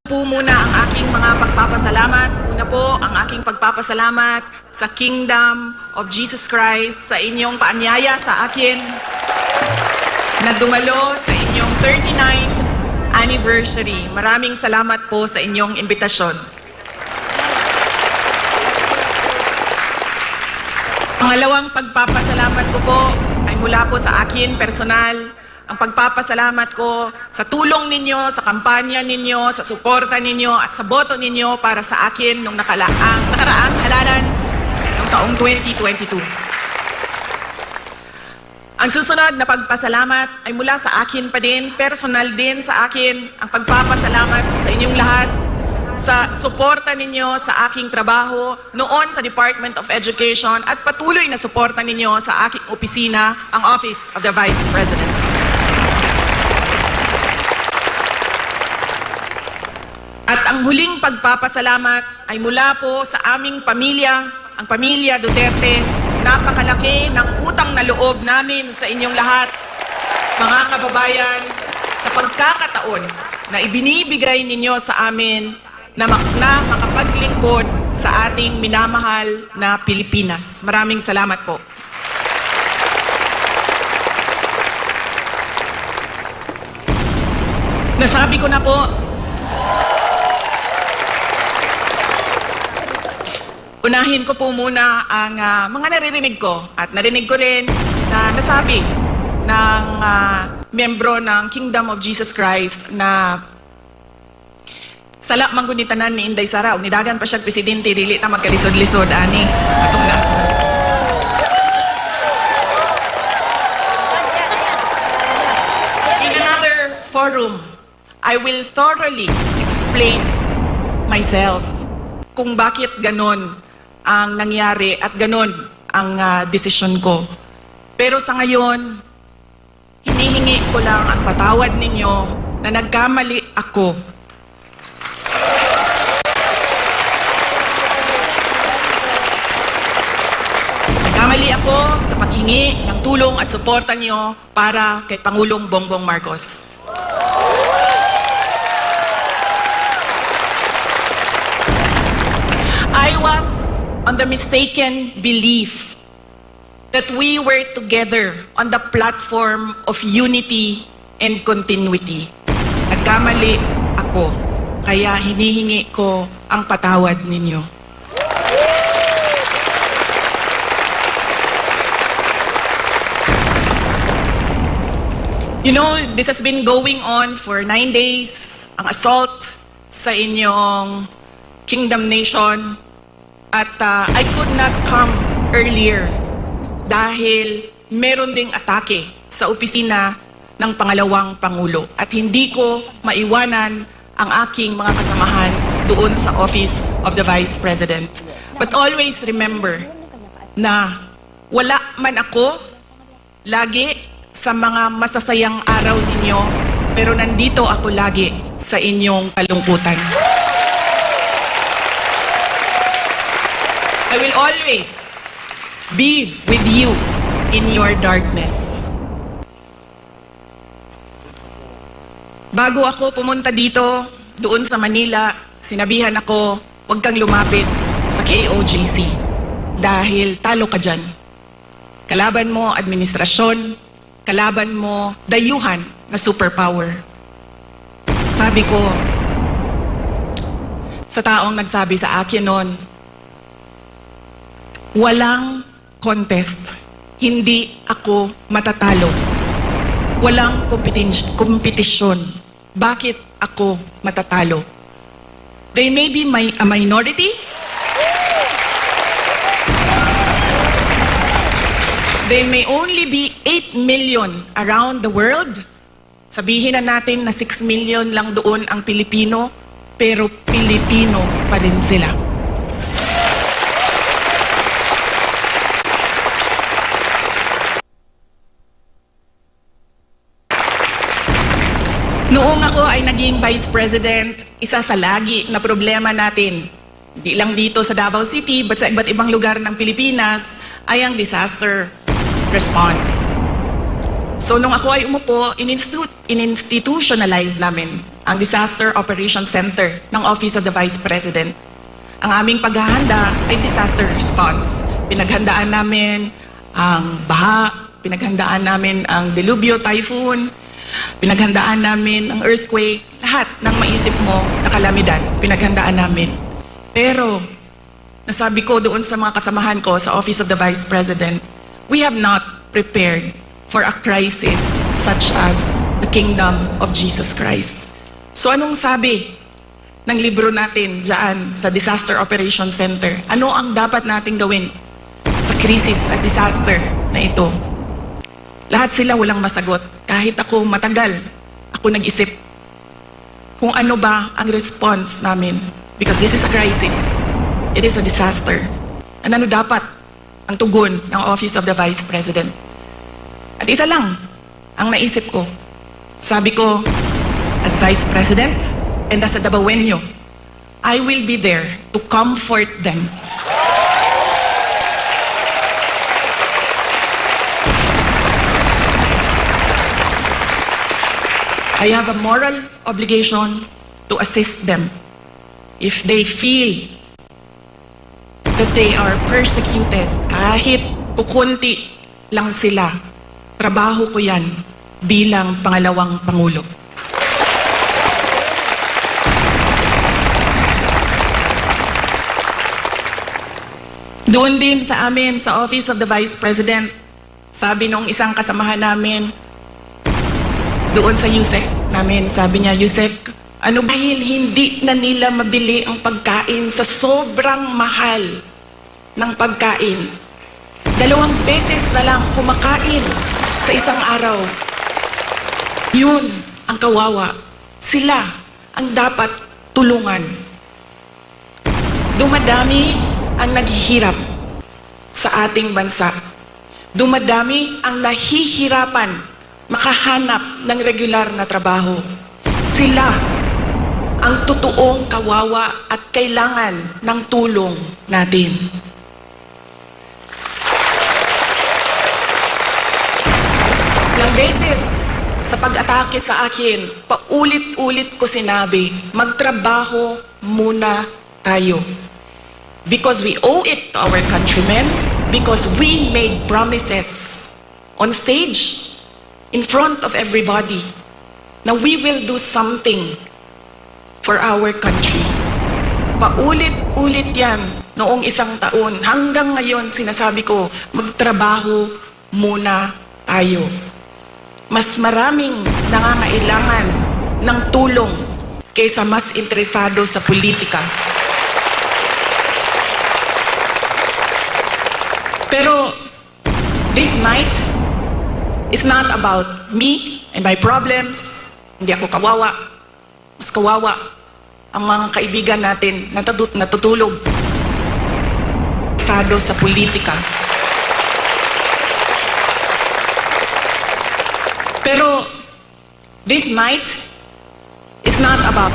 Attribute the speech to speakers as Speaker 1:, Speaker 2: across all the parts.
Speaker 1: Po muna ang aking mga pagpapasalamat. Una po ang aking pagpapasalamat sa Kingdom of Jesus Christ, sa inyong paanyaya sa akin na dumalo sa inyong 39th anniversary. Maraming salamat po sa inyong imbitasyon. Pangalawang pagpapasalamat ko po ay mula po sa akin personal. Ang pagpapasalamat ko sa tulong ninyo, sa kampanya ninyo, sa suporta ninyo at sa boto ninyo para sa akin nung nakaraang halalan noong taong 2022. Ang susunod na pagpasalamat ay mula sa akin pa din, personal din sa akin, ang pagpapasalamat sa inyong lahat sa suporta ninyo sa aking trabaho noon sa Department of Education at patuloy na suporta ninyo sa aking opisina, ang Office of the Vice President. At ang huling pagpapasalamat ay mula po sa aming pamilya, ang pamilya Duterte. Napakalaki ng utang na loob namin sa inyong lahat, mga kababayan, sa pagkakataon na ibinibigay ninyo sa amin na makapaglingkod sa ating minamahal na Pilipinas. Maraming salamat po. Nasabi ko na po, unahin ko po muna ang mga naririnig ko at narinig ko rin na nasabi ng membro ng Kingdom of Jesus Christ na sala manggunitanan ni Inday Sara, nidagan pa siya presidente, dili ta magkalisod-lisod, ani, atungnas. In another forum, I will thoroughly explain myself kung bakit ganon ang nangyari at ganon ang desisyon ko. Pero sa ngayon, hinihingi ko lang ang patawad ninyo na nagkamali ako. Nagkamali ako sa paghingi ng tulong at suporta niyo para kay Pangulong Bongbong Marcos. I was on the mistaken belief that we were together on the platform of unity and continuity. Nagkamali ako, kaya hinihingi ko ang patawad ninyo. You know, this has been going on for 9 days, ang assault sa inyong Kingdom Nation. At I could not come earlier dahil meron ding atake sa opisina ng pangalawang Pangulo. At hindi ko maiwanan ang aking mga kasamahan doon sa Office of the Vice President. But always remember na wala man ako lagi sa mga masasayang araw ninyo, pero nandito ako lagi sa inyong kalungkutan. I will always be with you in your darkness. Bago ako pumunta dito, doon sa Manila, sinabihan ako, huwag kang lumapit sa KOJC dahil talo ka dyan. Kalaban mo administrasyon, kalaban mo dayuhan na superpower. Sabi ko sa taong nagsabi sa akin noon, walang contest. Hindi ako matatalo. Walang kompetisyon. Bakit ako matatalo? They may be a minority. They may only be 8 million around the world. Sabihin na natin na 6 million lang doon ang Pilipino, pero Pilipino pa rin sila. Noong ako ay naging Vice President, isa sa lagi na problema natin, di lang dito sa Davao City, but sa iba't ibang lugar ng Pilipinas, ay ang disaster response. So nung ako ay umupo, in-institutionalize namin ang Disaster Operations Center ng Office of the Vice President. Ang aming paghahanda ay disaster response. Pinaghandaan namin ang baha, pinaghandaan namin ang delubyo, typhoon, pinaghandaan namin ang earthquake, lahat ng maisip mo na kalamidad, pinaghandaan namin. Pero, nasabi ko doon sa mga kasamahan ko sa Office of the Vice President, we have not prepared for a crisis such as the Kingdom of Jesus Christ. So anong sabi ng libro natin dyan sa Disaster Operations Center? Ano ang dapat nating gawin sa crisis at disaster na ito? Lahat sila walang masagot. Kahit ako matagal, ako nag-isip kung ano ba ang response namin. Because this is a crisis. It is a disaster. And ano dapat ang tugon ng Office of the Vice President? At isa lang ang naisip ko. Sabi ko, as Vice President and as a Dabawenyo, I will be there to comfort them. I have a moral obligation to assist them if they feel that they are persecuted. Kahit kukunti lang sila, trabaho ko yan bilang pangalawang Pangulo. Doon din sa amin, sa Office of the Vice President, sabi nung isang kasamahan namin, doon sa USEC namin, sabi niya, USEC, ano dahil hindi na nila mabili ang pagkain sa sobrang mahal ng pagkain. 2 beses na lang kumakain sa isang araw. Yun ang kawawa. Sila ang dapat tulungan. Dumadami ang naghihirap sa ating bansa. Dumadami ang nahihirapan makahanap ng regular na trabaho. Sila ang totoong kawawa at kailangan ng tulong natin. Ilang beses sa pag-atake sa akin, paulit-ulit ko sinabi, magtrabaho muna tayo. Because we owe it to our countrymen, because we made promises on stage, in front of everybody, na we will do something for our country. Paulit-ulit yan noong 1 taon. Hanggang ngayon, sinasabi ko, magtrabaho muna tayo. Mas maraming nangangailangan ng tulong kaysa mas interesado sa politika. Pero this night is not about me and my problems. Hindi ako kawawa. Mas kawawa ang mga kaibigan natin na natutulog sa politika. Pero this night is not about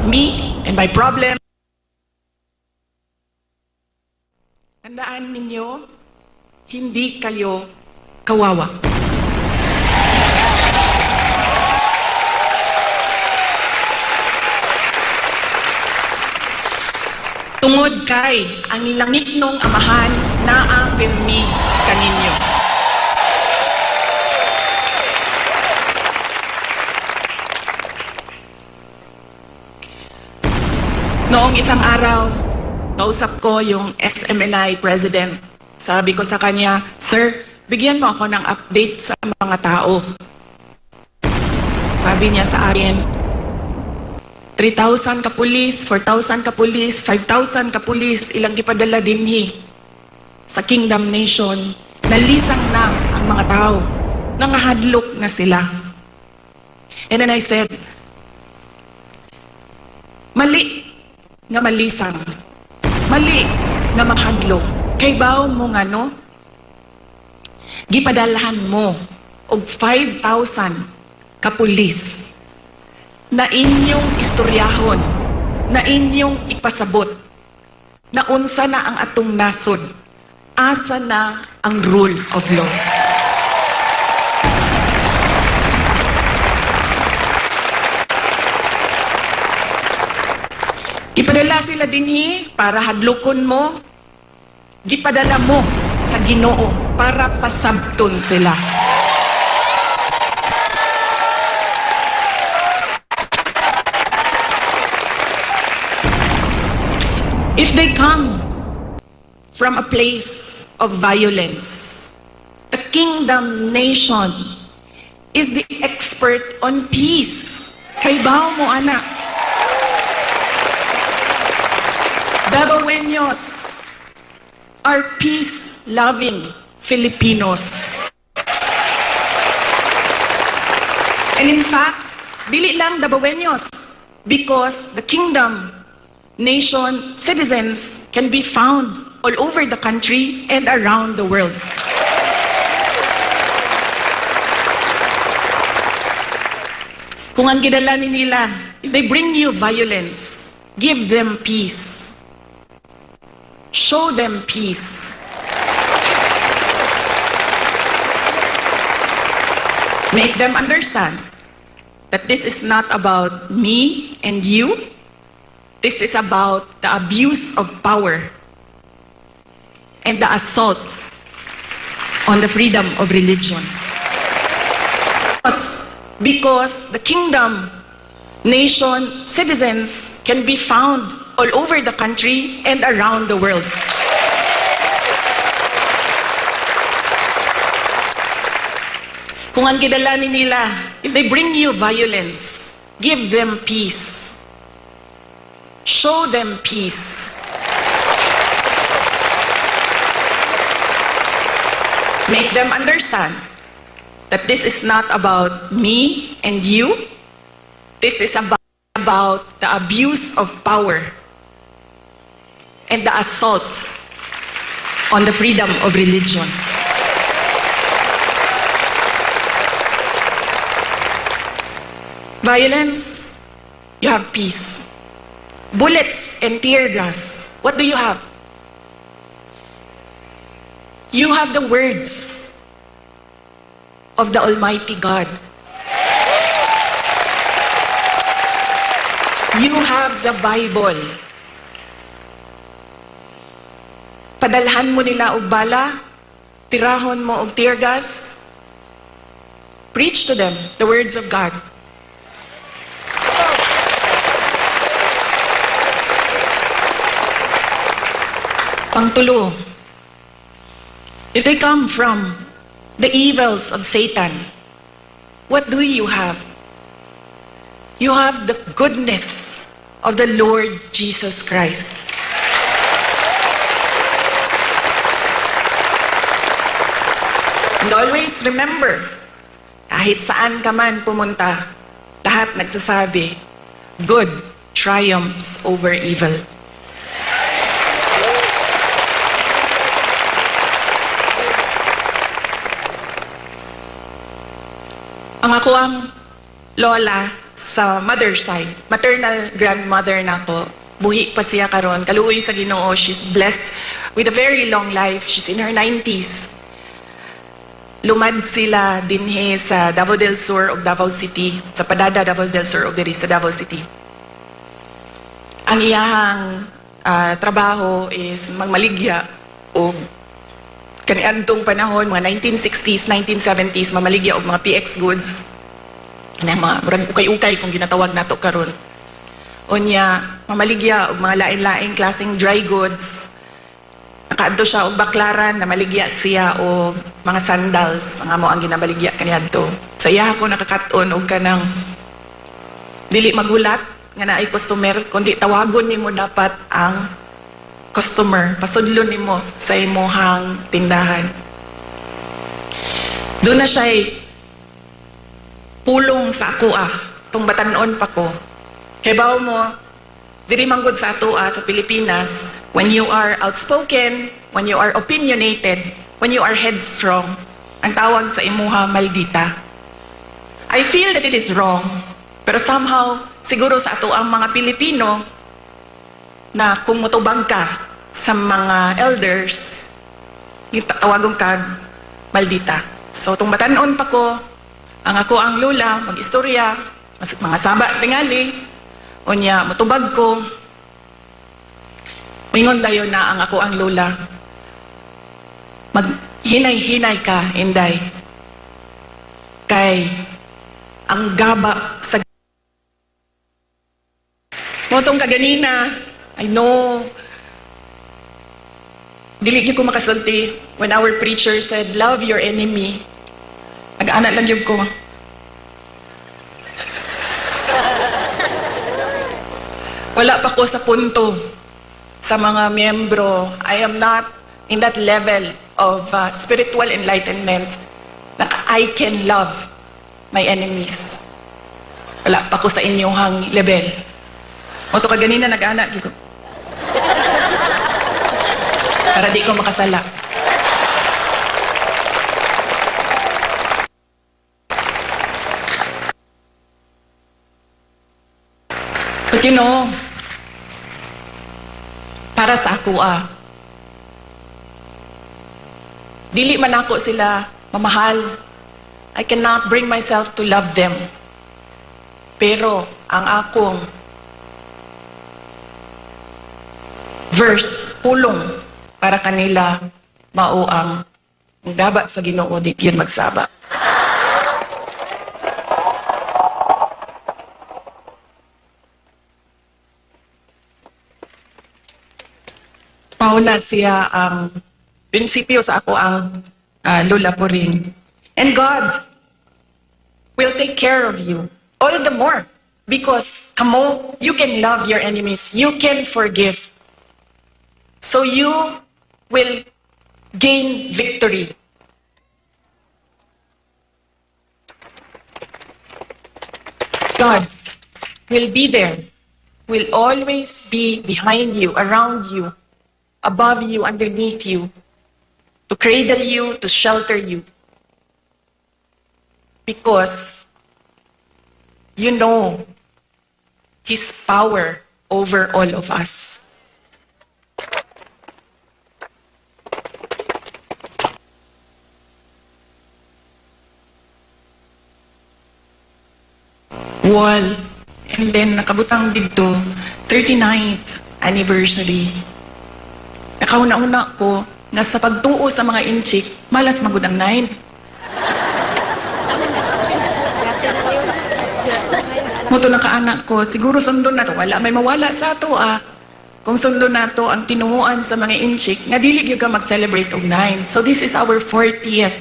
Speaker 1: me and my problems. Tandaan ninyo, hindi kayo kawawa. Tungod kay ang langit nung amahan na ang pirmi kaninyo. Noong isang araw, kausap ko yung SMNI President. Sabi ko sa kanya, Sir, bigyan mo ako ng update sa mga tao. Sabi niya sa akin, 3,000 kapulis, 4,000 kapulis, 5,000 kapulis, ilang ipadala dinhi sa Kingdom Nation. Nalisang na ang mga tao. Nangahadlok na sila. And then I said, mali nga malisang. Mali nga mahadlok. Kay baon mo nga no? Gipadalahan mo og 5,000 kapulis na inyong istoryahon, na inyong ipasabot, na unsa na ang atong nasod, asa na ang rule of law. Nagdala sila dinhi para hadlokon mo, gipadala mo sa Ginoo para pasabton sila. If they come from a place of violence, the kingdom nation is the expert on peace. Kay bao mo, anak. Davaoeños are peace-loving Filipinos. And in fact, dili lang Davaoeños, because the kingdom nation citizens can be found all over the country and around the world. Kung ang gidala nila, if they bring you violence, give them peace. Show them peace. Make them understand that this is not about me and you. This is about the abuse of power and the assault on the freedom of religion. Because the kingdom nation citizens can be found all over the country and around the world. Kung ang gidala nila, if they bring you violence, give them peace. Show them peace. Make them understand that this is not about me and you. This is about the abuse of power and the assault on the freedom of religion. Violence, you have peace. Bullets and tear gas, what do you have? You have the words of the Almighty God. You have the Bible. Padalhan mo nila og bala, tirahon mo og tear gas. Preach to them the words of God. Pangtulo, if they come from the evils of Satan, what do you have? You have the goodness of the Lord Jesus Christ. And always remember, kahit saan ka man pumunta, lahat nagsasabi, good triumphs over evil. Ang ako ang lola sa mother's side, maternal grandmother na ko, buhi pa siya karon, kaluoy sa Ginoo, she's blessed with a very long life, she's in her 90s. Lumad sila dinhe sa Davao del Sur o Davao City, sa Padada Davao del Sur o diri sa Davao City. Ang iyahang trabaho is magmaligya o kaniadtong panahon, mga 1960s, 1970s, mamaligya og mga PX goods. Ano mga murag ukay-ukay kung ginatawag nato karon. Unya, mamaligya og mga lain-laing klaseng dry goods. Nakaadto siya og baklaran, namaligya siya og mga sandals, mga mo ang ginabaligya kaniadto. Sa iya ako nakakaton og kanang dili magulat nga naay customer, kundi tawagon nimo dapat ang customer, pasudlon nimo sa imuhang tindahan. Doon na siya'y pulong sa ako tung batanon pa ko. Hebaw mo, diri manggod sa ato sa Pilipinas, when you are outspoken, when you are opinionated, when you are headstrong, ang tawag sa imuha maldita. I feel that it is wrong, pero somehow, siguro sa ato ang mga Pilipino, na kung mutubag ka sa mga elders, tawagon ka, maldita. So, itong batanon pa ko, ang ako ang lula, mag-istorya, mga saba tingali, o niya, mutubag ko, Mingon dayon na ang ako ang lola. Maghinay-hinay ka, Inday. Kay ang gaba sa motong kaganina, I know, dili gyud ko makasulti when our preacher said, love your enemy. Nag-ana lang yun ko. Wala pa ko sa punto sa mga miyembro. I am not in that level of spiritual enlightenment na I can love my enemies. Wala pa ko sa inyong level. O to kaganina nag-ana ko. Para di ko makasala. But you know, para sa ako dili man ako sila mamahal. I cannot bring myself to love them. Pero ang akong verse, pulong para kanila mao ang gaba sa Ginoo, di yun magsaba. Mauna siya ang prinsipyo sa ako ang lola po rin. And God will take care of you all the more because kamo, you can love your enemies, you can forgive. So you will gain victory. God will be there, will always be behind you, around you, above you, underneath you, to cradle you, to shelter you. Because you know His power over all of us. Wall, and then nakabutang dito, 39th anniversary. Nakauna-una ko nga sa pagtuo sa mga inchik, malas magud ang 9. Muto nakaanak ko, siguro sundo na to, wala may mawala sa ato Kung sundo na to ang tinuuan sa mga inchik, nga dili gyud ka mag-celebrate og 9. So this is our 40th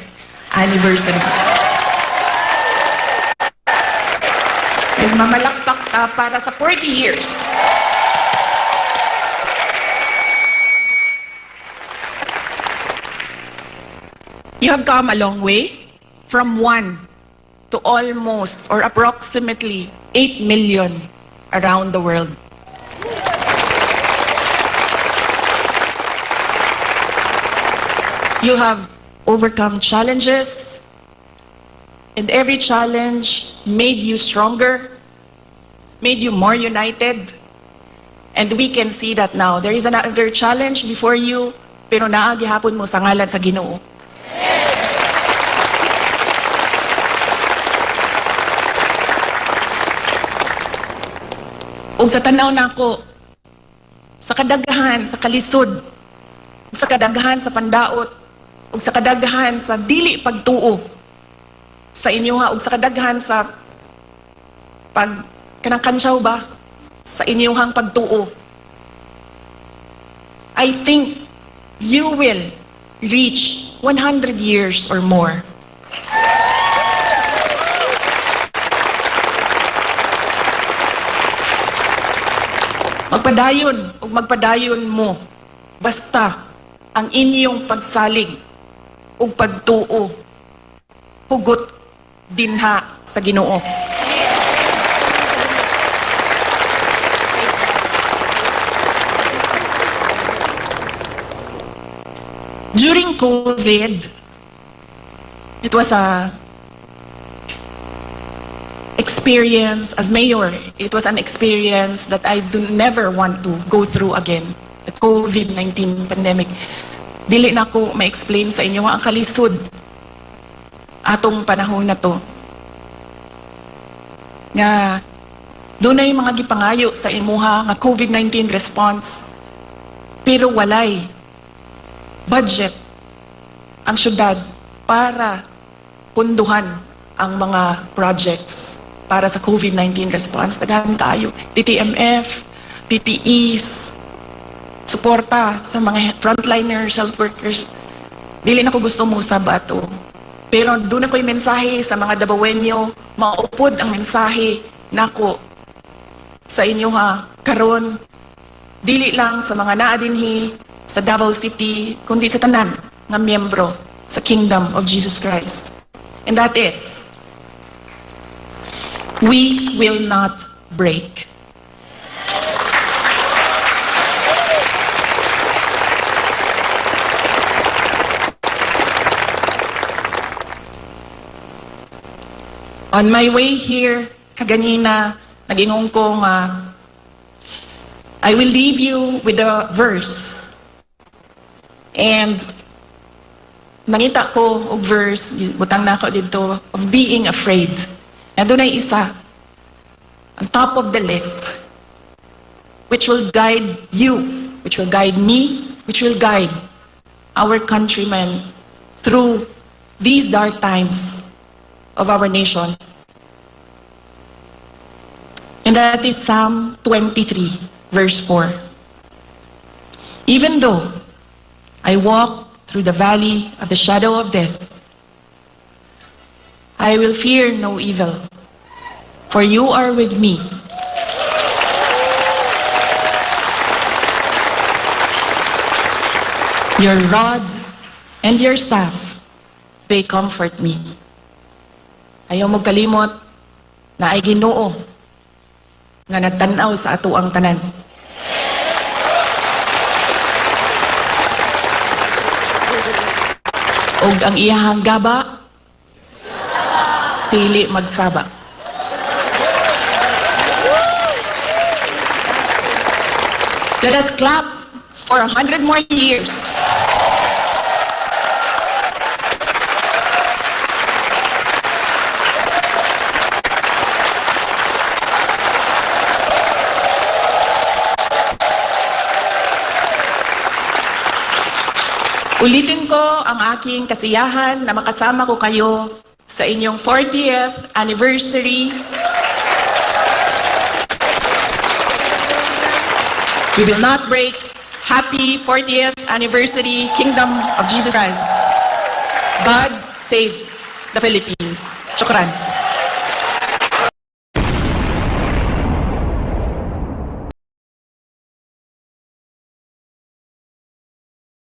Speaker 1: anniversary. And mamalakpak ka para sa 40 years. You have come a long way from 1 to almost or approximately 8 million around the world. You have overcome challenges, and every challenge made you stronger, made you more united, and we can see that now. There is another challenge before you, pero naagihapon mo sa ngalan sa Ginoo. Ug sa tanaw nako, sa kadaghan, sa kalisod, ug sa kadaghan sa pandaot, ug sa kadaghan sa dili pagtuo sa inyo ug sa kadaghan sa kanang kantsaw ba sa inyong pagtuo. I think you will reach 100 years or more. Magpadayon o magpadayon mo basta ang inyong pagsalig o pagtuo hugot dinha sa Ginoo. During COVID, it was a experience as mayor. It was an experience that I do never want to go through again. The COVID-19 pandemic. Dili na ko ma-explain sa inyo ang kalisod atong panahon na to. Nga dunay mga gipangayo sa imuha nga COVID-19 response. Pero walay budget ang syudad para punduhan ang mga projects para sa COVID-19 response. Daghan kayo. DTMF, PPEs, suporta sa mga frontliners, health workers. Dili na ko gusto mo sa bato. Pero doon ako'y mensahe sa mga Dabawenyo, maupod ang mensahe nako sa inyo ha, karon dili lang sa mga naa dinhi sa Davao City, kundi sa tanan nga miyembro sa Kingdom of Jesus Christ. And that is, we will not break. On my way here, kaganina, nag-ingong ko nga, I will leave you with a verse. And nangita ko og verse, butang na ako dito, of being afraid. Na doon ay isa, on top of the list, which will guide you, which will guide me, which will guide our countrymen through these dark times of our nation. And that is Psalm 23, verse 4. Even though I walk through the valley of the shadow of death, I will fear no evil, for you are with me. Your rod and your staff, they comfort me. Ayaw mo kalimot na ay Ginoo nga nagtanaw sa ato ang tanan. Og ang iyahang gaba, dili magsaba. Let us clap for 100 more years. Ulitin ko ang aking kasiyahan na makasama ko kayo sa inyong 40th anniversary. We will not break. Happy 40th anniversary, Kingdom of Jesus Christ. God save the Philippines. Shukran.